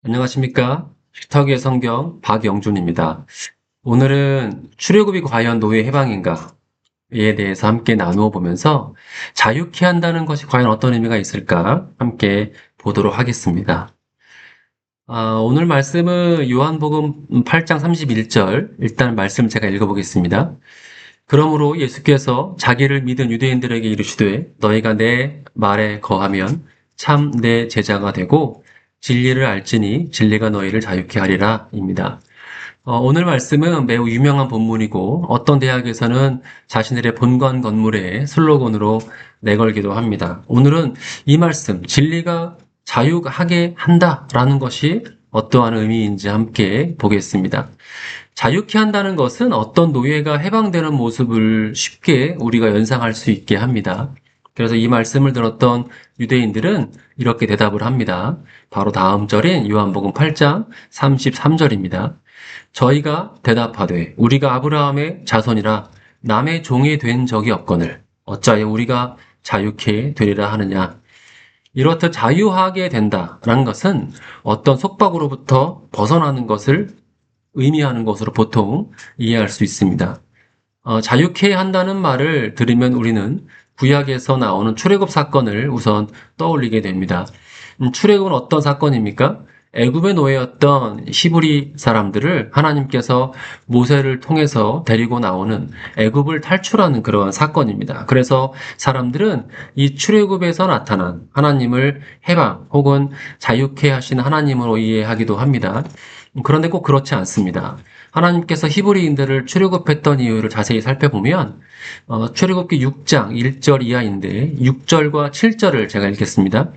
안녕하십니까? 식탁위의 성경 박영준입니다. 오늘은 출애굽이 과연 노예 해방인가에 대해서 함께 나누어 보면서 자유케 한다는 것이 과연 어떤 의미가 있을까 함께 보도록 하겠습니다. 오늘 말씀은 요한복음 8장 31절 일단 말씀 제가 읽어보겠습니다. 그러므로 예수께서 자기를 믿은 유대인들에게 이르시되 너희가 내 말에 거하면 참 내 제자가 되고 진리를 알지니 진리가 너희를 자유케 하리라 입니다. 오늘 말씀은 매우 유명한 본문이고 어떤 대학에서는 자신들의 본관 건물에 슬로건으로 내걸기도 합니다. 오늘은 이 말씀 진리가 자유하게 한다라는 것이 어떠한 의미인지 함께 보겠습니다. 자유케 한다는 것은 어떤 노예가 해방되는 모습을 쉽게 우리가 연상할 수 있게 합니다. 그래서 이 말씀을 들었던 유대인들은 이렇게 대답을 합니다. 바로 다음 절인 요한복음 8장 33절입니다. 저희가 대답하되 우리가 아브라함의 자손이라 남의 종이 된 적이 없거늘 어찌하여 우리가 자유케 되리라 하느냐. 이렇듯 자유하게 된다라는 것은 어떤 속박으로부터 벗어나는 것을 의미하는 것으로 보통 이해할 수 있습니다. 자유케 한다는 말을 들으면 우리는 구약에서 나오는 출애굽 사건을 우선 떠올리게 됩니다. 출애굽은 어떤 사건입니까? 애굽의 노예였던 히브리 사람들을 하나님께서 모세를 통해서 데리고 나오는 애굽을 탈출하는 그런 사건입니다. 그래서 사람들은 이 출애굽에서 나타난 하나님을 해방 혹은 자유케 하신 하나님으로 이해하기도 합니다. 그런데 꼭 그렇지 않습니다. 하나님께서 히브리인들을 출애굽했던 이유를 자세히 살펴보면 출애굽기 6장 1절 이하인데 6절과 7절을 제가 읽겠습니다.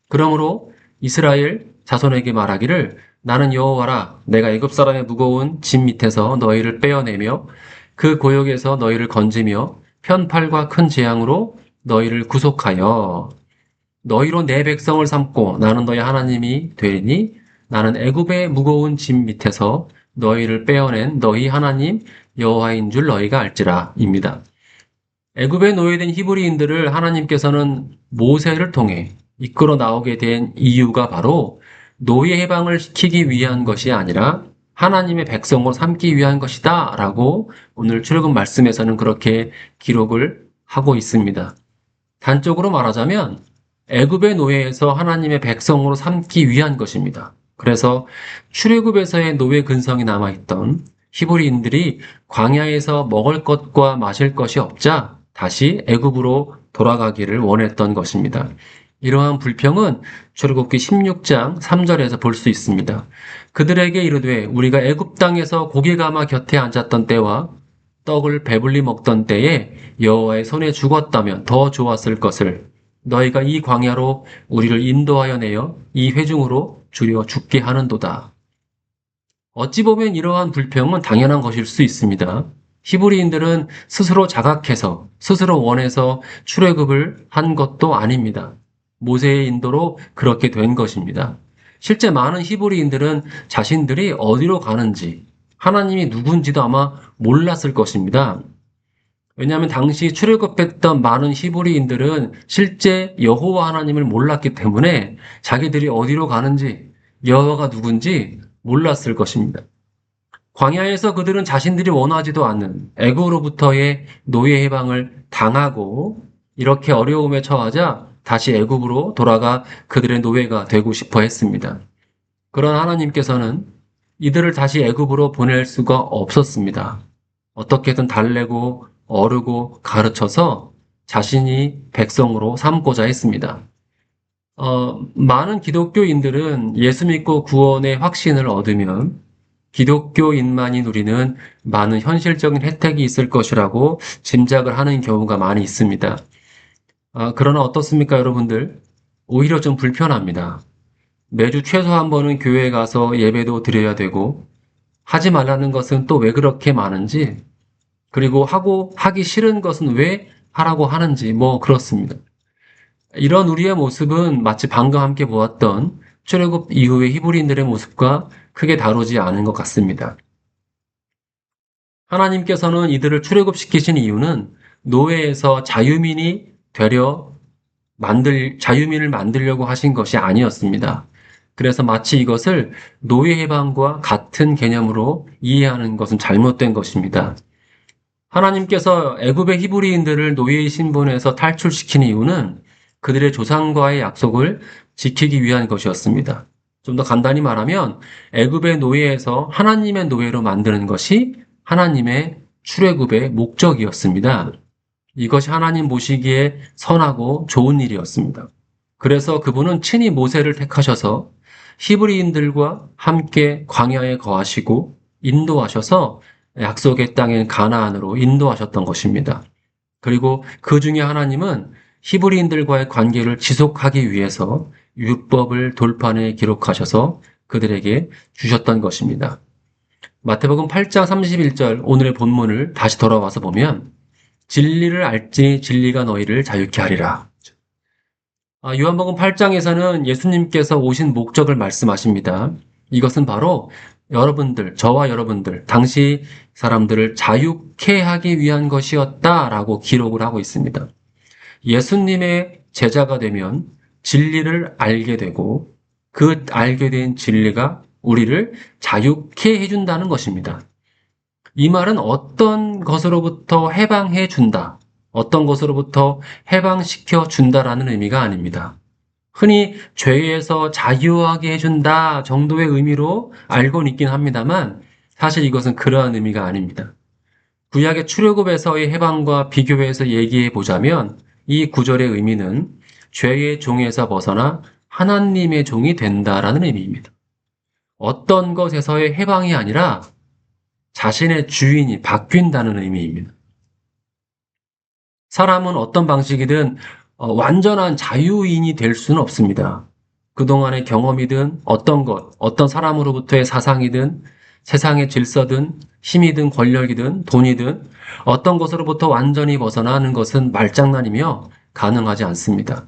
그러므로 이스라엘 자손에게 말하기를 나는 여호와라 내가 애굽 사람의 무거운 짐 밑에서 너희를 빼어내며 그 고역에서 너희를 건지며 편팔과 큰 재앙으로 너희를 구속하여 너희로 내 백성을 삼고 나는 너희 하나님이 되리니 나는 애굽의 무거운 짐 밑에서 너희를 빼어낸 너희 하나님 여호와인 줄 너희가 알지라 입니다. 애굽에 노예된 히브리인들을 하나님께서는 모세를 통해 이끌어 나오게 된 이유가 바로 노예 해방을 시키기 위한 것이 아니라 하나님의 백성으로 삼기 위한 것이다 라고 오늘 출애굽 말씀에서는 그렇게 기록을 하고 있습니다. 단적으로 말하자면 애굽의 노예에서 하나님의 백성으로 삼기 위한 것입니다. 그래서 출애굽에서의 노예 근성이 남아있던 히브리인들이 광야에서 먹을 것과 마실 것이 없자 다시 애굽으로 돌아가기를 원했던 것입니다. 이러한 불평은 출애굽기 16장 3절에서 볼 수 있습니다. 그들에게 이르되 우리가 애굽 땅에서 고기 가마 곁에 앉았던 때와 떡을 배불리 먹던 때에 여호와의 손에 죽었다면 더 좋았을 것을 너희가 이 광야로 우리를 인도하여 내어 이 회중으로 줄여 죽게 하는도다. 어찌 보면 이러한 불평은 당연한 것일 수 있습니다. 히브리인들은 스스로 자각해서 스스로 원해서 출애굽을 한 것도 아닙니다. 모세의 인도로 그렇게 된 것입니다. 실제 많은 히브리인들은 자신들이 어디로 가는지 하나님이 누군지도 아마 몰랐을 것입니다. 왜냐하면 당시 출애굽했던 많은 히브리인들은 실제 여호와 하나님을 몰랐기 때문에 자기들이 어디로 가는지 여호와가 누군지 몰랐을 것입니다. 광야에서 그들은 자신들이 원하지도 않는 애굽으로부터의 노예 해방을 당하고 이렇게 어려움에 처하자 다시 애굽으로 돌아가 그들의 노예가 되고 싶어 했습니다. 그러나 하나님께서는 이들을 다시 애굽으로 보낼 수가 없었습니다. 어떻게든 달래고 어르고 가르쳐서 자신이 백성으로 삼고자 했습니다. 많은 기독교인들은 예수 믿고 구원의 확신을 얻으면 기독교인만이 누리는 많은 현실적인 혜택이 있을 것이라고 짐작을 하는 경우가 많이 있습니다. 그러나 어떻습니까, 여러분들? 오히려 좀 불편합니다. 매주 최소 한 번은 교회에 가서 예배도 드려야 되고, 하지 말라는 것은 또 왜 그렇게 많은지, 그리고 하기 싫은 것은 왜 하라고 하는지, 그렇습니다. 이런 우리의 모습은 마치 방금 함께 보았던 출애굽 이후의 히브리인들의 모습과 크게 다르지 않은 것 같습니다. 하나님께서는 이들을 출애굽시키신 이유는 노예에서 자유민을 만들려고 하신 것이 아니었습니다. 그래서 마치 이것을 노예 해방과 같은 개념으로 이해하는 것은 잘못된 것입니다. 하나님께서 애굽의 히브리인들을 노예의 신분에서 탈출시킨 이유는 그들의 조상과의 약속을 지키기 위한 것이었습니다. 좀 더 간단히 말하면 애굽의 노예에서 하나님의 노예로 만드는 것이 하나님의 출애굽의 목적이었습니다. 이것이 하나님 보시기에 선하고 좋은 일이었습니다. 그래서 그분은 친히 모세를 택하셔서 히브리인들과 함께 광야에 거하시고 인도하셔서 약속의 땅인 가나안으로 인도하셨던 것입니다. 그리고 그 중에 하나님은 히브리인들과의 관계를 지속하기 위해서 율법을 돌판에 기록하셔서 그들에게 주셨던 것입니다. 마태복음 8장 31절 오늘의 본문을 다시 돌아와서 보면 진리를 알지 진리가 너희를 자유케 하리라. 요한복음 8장에서는 예수님께서 오신 목적을 말씀하십니다. 이것은 바로 여러분들, 저와 여러분들, 당시 사람들을 자유케 하기 위한 것이었다라고 기록을 하고 있습니다. 예수님의 제자가 되면 진리를 알게 되고 그 알게 된 진리가 우리를 자유케 해준다는 것입니다. 이 말은 어떤 것으로부터 해방해 준다, 어떤 것으로부터 해방시켜 준다라는 의미가 아닙니다. 흔히 죄에서 자유하게 해준다 정도의 의미로 알고는 있긴 합니다만 사실 이것은 그러한 의미가 아닙니다. 구약의 출애굽에서의 해방과 비교해서 얘기해 보자면 이 구절의 의미는 죄의 종에서 벗어나 하나님의 종이 된다라는 의미입니다. 어떤 것에서의 해방이 아니라 자신의 주인이 바뀐다는 의미입니다. 사람은 어떤 방식이든 완전한 자유인이 될 수는 없습니다. 그동안의 경험이든 어떤 것, 어떤 사람으로부터의 사상이든 세상의 질서든 힘이든 권력이든 돈이든 어떤 것으로부터 완전히 벗어나는 것은 말장난이며 가능하지 않습니다.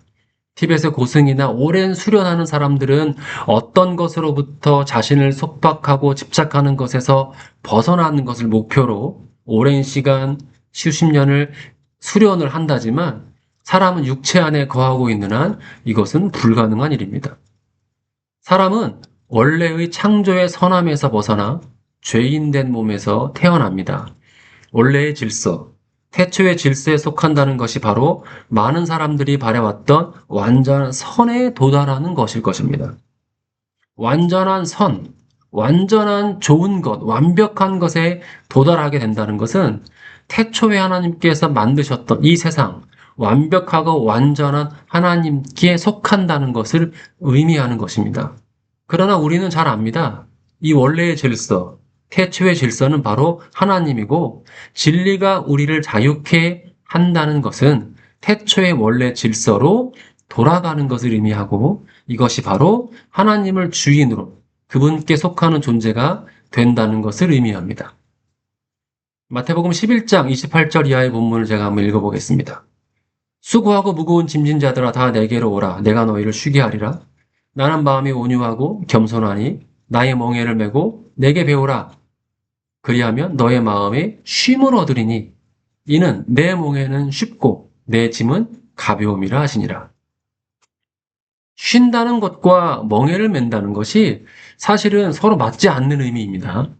티벳의 고승이나 오랜 수련하는 사람들은 어떤 것으로부터 자신을 속박하고 집착하는 것에서 벗어나는 것을 목표로 오랜 시간, 수십 년을 수련을 한다지만 사람은 육체 안에 거하고 있는 한 이것은 불가능한 일입니다. 사람은 원래의 창조의 선함에서 벗어나 죄인된 몸에서 태어납니다. 원래의 질서, 태초의 질서에 속한다는 것이 바로 많은 사람들이 바래왔던 완전한 선에 도달하는 것일 것입니다. 완전한 선, 완전한 좋은 것, 완벽한 것에 도달하게 된다는 것은 태초에 하나님께서 만드셨던 이 세상, 완벽하고 완전한 하나님께 속한다는 것을 의미하는 것입니다. 그러나 우리는 잘 압니다. 이 원래의 질서, 태초의 질서는 바로 하나님이고 진리가 우리를 자유케 한다는 것은 태초의 원래 질서로 돌아가는 것을 의미하고 이것이 바로 하나님을 주인으로 그분께 속하는 존재가 된다는 것을 의미합니다. 마태복음 11장 28절 이하의 본문을 제가 한번 읽어보겠습니다. 수고하고 무거운 짐진 자들아 다 내게로 오라. 내가 너희를 쉬게 하리라. 나는 마음이 온유하고 겸손하니 나의 멍에를 메고 내게 배우라. 그리하면 너의 마음에 쉼을 얻으리니 이는 내 멍에는 쉽고 내 짐은 가벼움이라 하시니라. 쉰다는 것과 멍에를 맨다는 것이 사실은 서로 맞지 않는 의미입니다.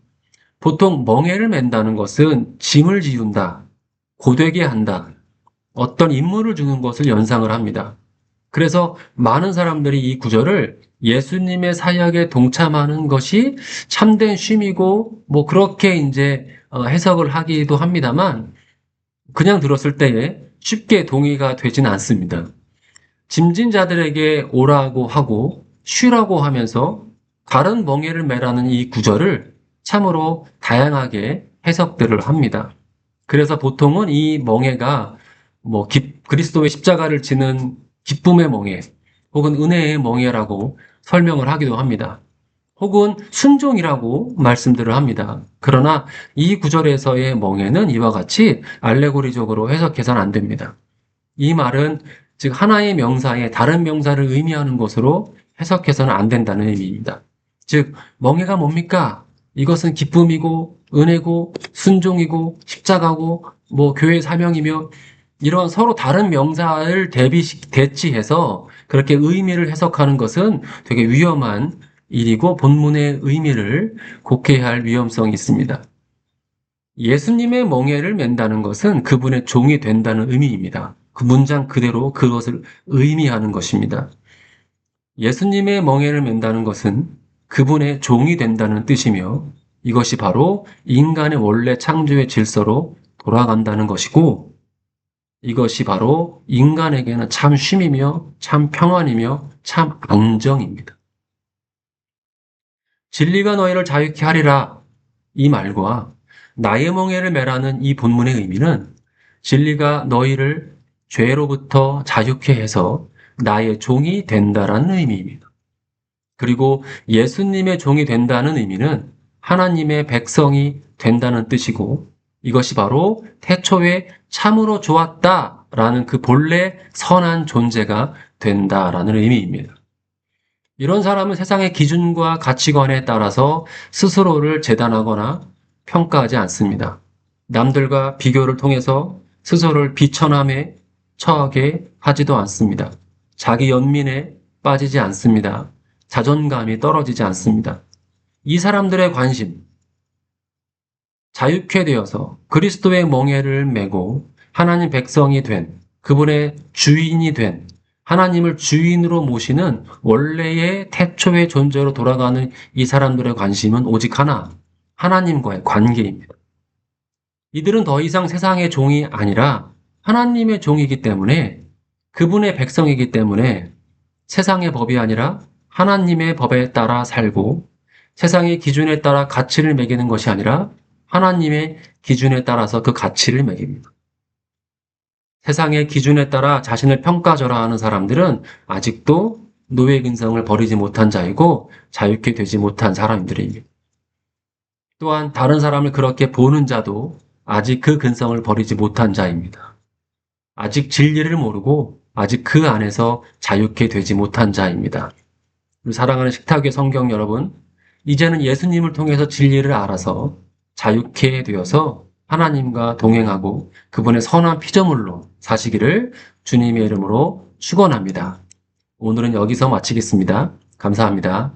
보통 멍에를 맨다는 것은 짐을 지운다, 고되게 한다, 어떤 임무를 주는 것을 연상을 합니다. 그래서 많은 사람들이 이 구절을 예수님의 사역에 동참하는 것이 참된 쉼이고 뭐 그렇게 이제 해석을 하기도 합니다만 그냥 들었을 때에 쉽게 동의가 되진 않습니다. 짐진 자들에게 오라고 하고 쉬라고 하면서 다른 멍에를 매라는 이 구절을 참으로 다양하게 해석들을 합니다. 그래서 보통은 이 멍에가 뭐 그리스도의 십자가를 지는 기쁨의 멍에 혹은 은혜의 멍에라고 설명을 하기도 합니다. 혹은 순종이라고 말씀들을 합니다. 그러나 이 구절에서의 멍에는 이와 같이 알레고리적으로 해석해서는 안 됩니다. 이 말은 즉 하나의 명사에 다른 명사를 의미하는 것으로 해석해서는 안 된다는 의미입니다. 즉 멍에가 뭡니까? 이것은 기쁨이고 은혜고 순종이고 십자가고 뭐 교회 사명이며 이런 서로 다른 명사를 대치해서 그렇게 의미를 해석하는 것은 되게 위험한 일이고 본문의 의미를 곡해야 할 위험성이 있습니다. 예수님의 멍에를 맨다는 것은 그분의 종이 된다는 의미입니다. 그 문장 그대로 그것을 의미하는 것입니다. 예수님의 멍에를 맨다는 것은 그분의 종이 된다는 뜻이며 이것이 바로 인간의 원래 창조의 질서로 돌아간다는 것이고 이것이 바로 인간에게는 참 쉼이며 참 평안이며 참 안정입니다. 진리가 너희를 자유케 하리라 이 말과 나의 멍에를 매라는 이 본문의 의미는 진리가 너희를 죄로부터 자유케 해서 나의 종이 된다라는 의미입니다. 그리고 예수님의 종이 된다는 의미는 하나님의 백성이 된다는 뜻이고 이것이 바로 태초에 참으로 좋았다라는 그 본래 선한 존재가 된다라는 의미입니다. 이런 사람은 세상의 기준과 가치관에 따라서 스스로를 재단하거나 평가하지 않습니다. 남들과 비교를 통해서 스스로를 비천함에 처하게 하지도 않습니다. 자기 연민에 빠지지 않습니다. 자존감이 떨어지지 않습니다. 이 사람들의 관심, 자유케 되어서 그리스도의 멍에를 메고 하나님 백성이 된 그분의 주인이 된 하나님을 주인으로 모시는 원래의 태초의 존재로 돌아가는 이 사람들의 관심은 오직 하나, 하나님과의 관계입니다. 이들은 더 이상 세상의 종이 아니라 하나님의 종이기 때문에 그분의 백성이기 때문에 세상의 법이 아니라 하나님의 법에 따라 살고 세상의 기준에 따라 가치를 매기는 것이 아니라 하나님의 기준에 따라서 그 가치를 매깁니다. 세상의 기준에 따라 자신을 평가절하하는 사람들은 아직도 노예 근성을 버리지 못한 자이고 자유케 되지 못한 사람들입니다. 또한 다른 사람을 그렇게 보는 자도 아직 그 근성을 버리지 못한 자입니다. 아직 진리를 모르고 아직 그 안에서 자유케 되지 못한 자입니다. 사랑하는 식탁의 성경 여러분, 이제는 예수님을 통해서 진리를 알아서 자유케 되어서 하나님과 동행하고 그분의 선한 피조물로 사시기를 주님의 이름으로 축원합니다. 오늘은 여기서 마치겠습니다. 감사합니다.